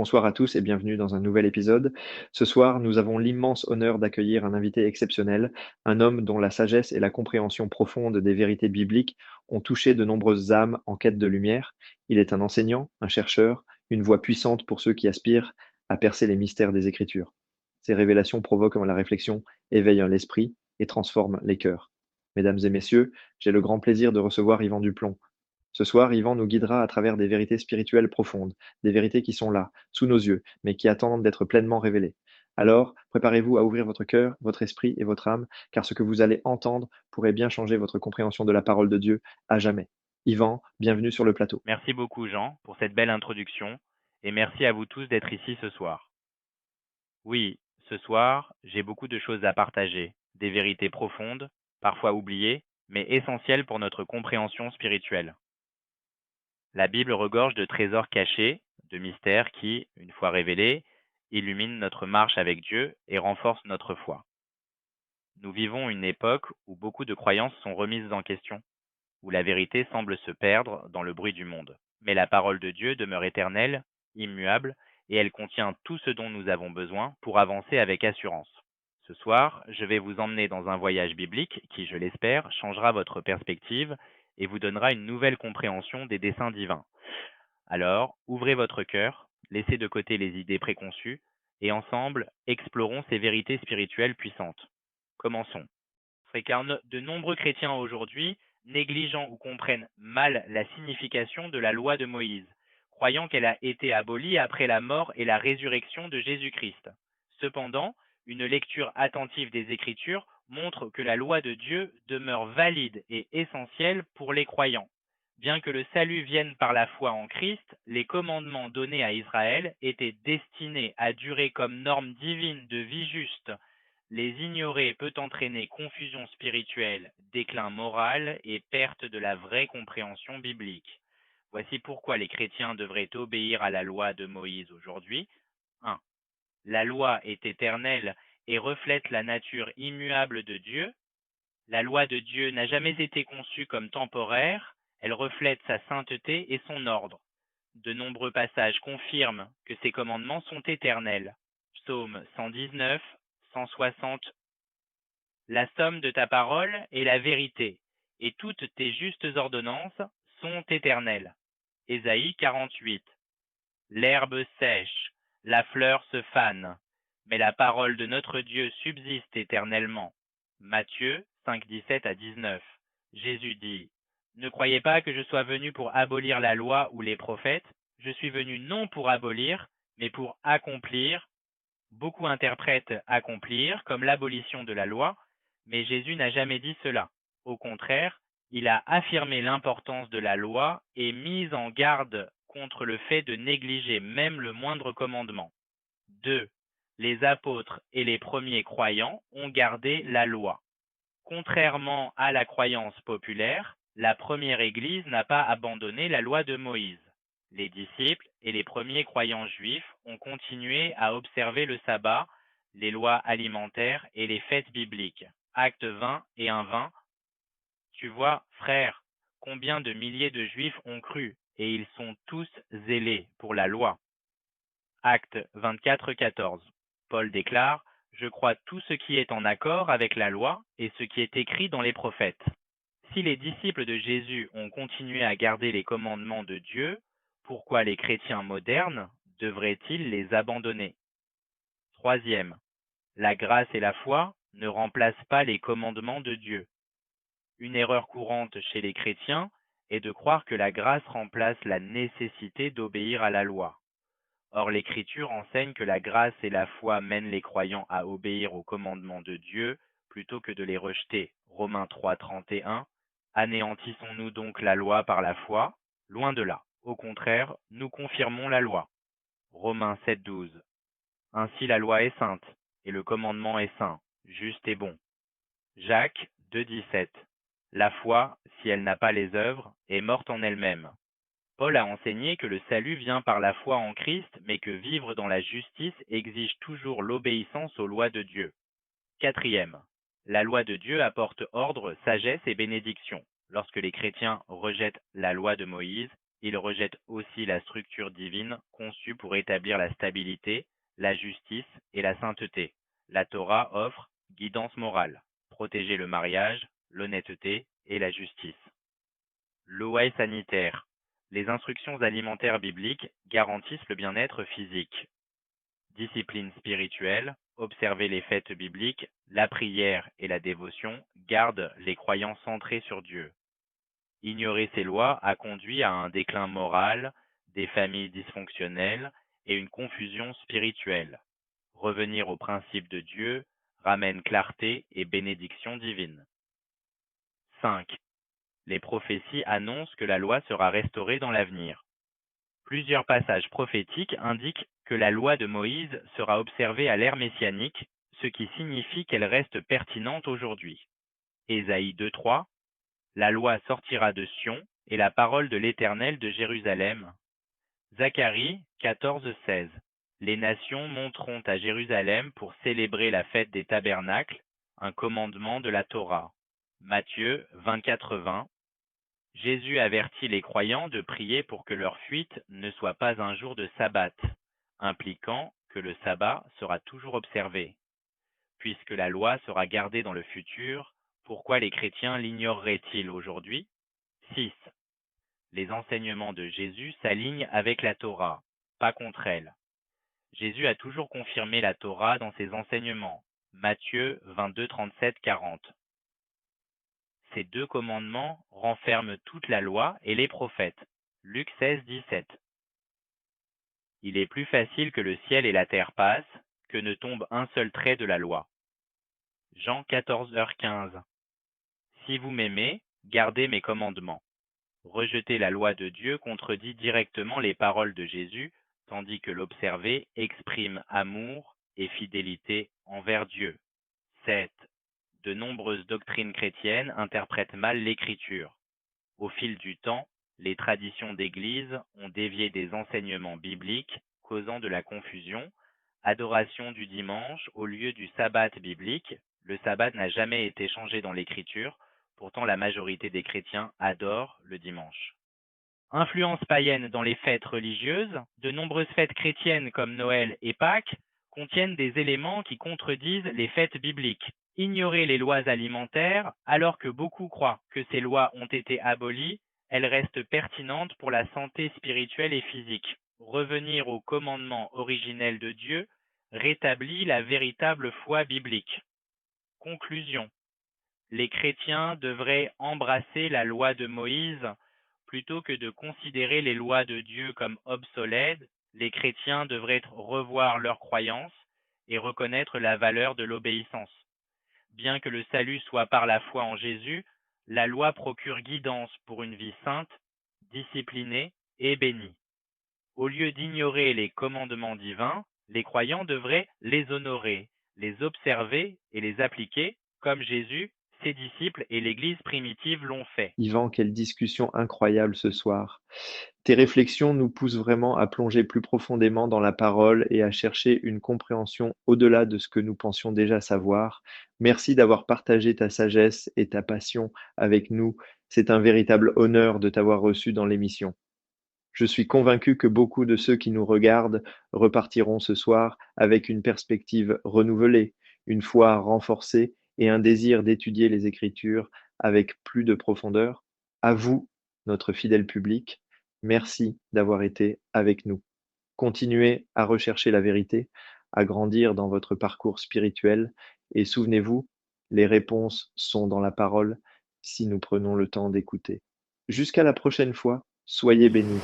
Bonsoir à tous et bienvenue dans un nouvel épisode. Ce soir, nous avons l'immense honneur d'accueillir un invité exceptionnel, un homme dont la sagesse et la compréhension profonde des vérités bibliques ont touché de nombreuses âmes en quête de lumière. Il est un enseignant, un chercheur, une voix puissante pour ceux qui aspirent à percer les mystères des Écritures. Ses révélations provoquent la réflexion, éveillent l'esprit et transforment les cœurs. Mesdames et messieurs, j'ai le grand plaisir de recevoir Yvan Duplomb. Ce soir, Yvan nous guidera à travers des vérités spirituelles profondes, des vérités qui sont là, sous nos yeux, mais qui attendent d'être pleinement révélées. Alors, préparez-vous à ouvrir votre cœur, votre esprit et votre âme, car ce que vous allez entendre pourrait bien changer votre compréhension de la parole de Dieu à jamais. Yvan, bienvenue sur le plateau. Merci beaucoup Jean pour cette belle introduction et merci à vous tous d'être ici ce soir. Oui, ce soir, j'ai beaucoup de choses à partager, des vérités profondes, parfois oubliées, mais essentielles pour notre compréhension spirituelle. La Bible regorge de trésors cachés, de mystères qui, une fois révélés, illuminent notre marche avec Dieu et renforcent notre foi. Nous vivons une époque où beaucoup de croyances sont remises en question, où la vérité semble se perdre dans le bruit du monde. Mais la parole de Dieu demeure éternelle, immuable, et elle contient tout ce dont nous avons besoin pour avancer avec assurance. Ce soir, je vais vous emmener dans un voyage biblique qui, je l'espère, changera votre perspective et vous donnera une nouvelle compréhension des desseins divins. Alors, ouvrez votre cœur, laissez de côté les idées préconçues, et ensemble, explorons ces vérités spirituelles puissantes. Commençons. C'est car de nombreux chrétiens aujourd'hui négligent ou comprennent mal la signification de la loi de Moïse, croyant qu'elle a été abolie après la mort et la résurrection de Jésus-Christ. Cependant, une lecture attentive des Écritures montre que la loi de Dieu demeure valide et essentielle pour les croyants. Bien que le salut vienne par la foi en Christ, les commandements donnés à Israël étaient destinés à durer comme norme divine de vie juste. Les ignorer peut entraîner confusion spirituelle, déclin moral et perte de la vraie compréhension biblique. Voici pourquoi les chrétiens devraient obéir à la loi de Moïse aujourd'hui. 1. La loi est éternelle et reflète la nature immuable de Dieu. La loi de Dieu n'a jamais été conçue comme temporaire, elle reflète sa sainteté et son ordre. De nombreux passages confirment que ces commandements sont éternels. Psaume 119, 160. La somme de ta parole est la vérité, et toutes tes justes ordonnances sont éternelles. Ésaïe 48. L'herbe sèche, la fleur se fane, mais la parole de notre Dieu subsiste éternellement. Matthieu 5, 17 à 19. Jésus dit, ne croyez pas que je sois venu pour abolir la loi ou les prophètes, je suis venu non pour abolir, mais pour accomplir. Beaucoup interprètent accomplir comme l'abolition de la loi, mais Jésus n'a jamais dit cela. Au contraire, il a affirmé l'importance de la loi et mis en garde contre le fait de négliger même le moindre commandement. 2. Les apôtres et les premiers croyants ont gardé la loi. Contrairement à la croyance populaire, la première Église n'a pas abandonné la loi de Moïse. Les disciples et les premiers croyants juifs ont continué à observer le sabbat, les lois alimentaires et les fêtes bibliques. Actes 20 et 1:20. Tu vois, frères, combien de milliers de juifs ont cru, et ils sont tous zélés pour la loi. Acte 24:14. Paul déclare, je crois tout ce qui est en accord avec la loi et ce qui est écrit dans les prophètes. Si les disciples de Jésus ont continué à garder les commandements de Dieu, pourquoi les chrétiens modernes devraient-ils les abandonner? Troisième, la grâce et la foi ne remplacent pas les commandements de Dieu. Une erreur courante chez les chrétiens est de croire que la grâce remplace la nécessité d'obéir à la loi. Or, l'Écriture enseigne que la grâce et la foi mènent les croyants à obéir aux commandements de Dieu plutôt que de les rejeter. Romains 3, 31. Anéantissons-nous donc la loi par la foi? Loin de là. Au contraire, nous confirmons la loi. Romains 7, 12. Ainsi la loi est sainte, et le commandement est saint, juste et bon. Jacques 2, 17. La foi, si elle n'a pas les œuvres, est morte en elle-même. Paul a enseigné que le salut vient par la foi en Christ, mais que vivre dans la justice exige toujours l'obéissance aux lois de Dieu. Quatrième, la loi de Dieu apporte ordre, sagesse et bénédiction. Lorsque les chrétiens rejettent la loi de Moïse, Ils rejettent aussi la structure divine conçue pour établir la stabilité, la justice et la sainteté. La Torah offre guidance morale, protéger le mariage, l'honnêteté et la justice. L'OAI sanitaire. Les instructions alimentaires bibliques garantissent le bien-être physique. Discipline spirituelle, observer les fêtes bibliques, la prière et la dévotion gardent les croyants centrés sur Dieu. Ignorer ces lois a conduit à un déclin moral, des familles dysfonctionnelles et une confusion spirituelle. Revenir aux principes de Dieu ramène clarté et bénédiction divine. 5. Les prophéties annoncent que la loi sera restaurée dans l'avenir. Plusieurs passages prophétiques indiquent que la loi de Moïse sera observée à l'ère messianique, ce qui signifie qu'elle reste pertinente aujourd'hui. Ésaïe 2:3, la loi sortira de Sion et la parole de l'Éternel de Jérusalem. Zacharie 14:16, les nations monteront à Jérusalem pour célébrer la fête des tabernacles, un commandement de la Torah. Matthieu 24:20, Jésus avertit les croyants de prier pour que leur fuite ne soit pas un jour de sabbat, impliquant que le sabbat sera toujours observé. Puisque la loi sera gardée dans le futur, pourquoi les chrétiens l'ignoreraient-ils aujourd'hui? 6. Les enseignements de Jésus s'alignent avec la Torah, pas contre elle. Jésus a toujours confirmé la Torah dans ses enseignements. Matthieu 22:37-40. Ces deux commandements renferment toute la loi et les prophètes. Luc 16:17. Il est plus facile que le ciel et la terre passent, que ne tombe un seul trait de la loi. Jean 14h15. Si vous m'aimez, gardez mes commandements. Rejeter la loi de Dieu contredit directement les paroles de Jésus, tandis que l'observer exprime amour et fidélité envers Dieu. 7. De nombreuses doctrines chrétiennes interprètent mal l'Écriture. Au fil du temps, les traditions d'Église ont dévié des enseignements bibliques, causant de la confusion. Adoration du dimanche au lieu du sabbat biblique. Le sabbat n'a jamais été changé dans l'Écriture, pourtant la majorité des chrétiens adorent le dimanche. Influence païenne dans les fêtes religieuses, de nombreuses fêtes chrétiennes comme Noël et Pâques contiennent des éléments qui contredisent les fêtes bibliques. Ignorer les lois alimentaires, alors que beaucoup croient que ces lois ont été abolies, elles restent pertinentes pour la santé spirituelle et physique. Revenir au commandement originel de Dieu rétablit la véritable foi biblique. Conclusion. Les chrétiens devraient embrasser la loi de Moïse plutôt que de considérer les lois de Dieu comme obsolètes. Les chrétiens devraient revoir leurs croyances et reconnaître la valeur de l'obéissance. Bien que le salut soit par la foi en Jésus, la loi procure guidance pour une vie sainte, disciplinée et bénie. Au lieu d'ignorer les commandements divins, les croyants devraient les honorer, les observer et les appliquer, comme Jésus, ses disciples et l'Église primitive l'ont fait. Yvan, quelle discussion incroyable ce soir. Tes réflexions nous poussent vraiment à plonger plus profondément dans la parole et à chercher une compréhension au-delà de ce que nous pensions déjà savoir. Merci d'avoir partagé ta sagesse et ta passion avec nous. C'est un véritable honneur de t'avoir reçu dans l'émission. Je suis convaincu que beaucoup de ceux qui nous regardent repartiront ce soir avec une perspective renouvelée, une foi renforcée et un désir d'étudier les Écritures avec plus de profondeur. À vous, notre fidèle public, merci d'avoir été avec nous. Continuez à rechercher la vérité, à grandir dans votre parcours spirituel et souvenez-vous, les réponses sont dans la parole si nous prenons le temps d'écouter. Jusqu'à la prochaine fois, soyez bénis.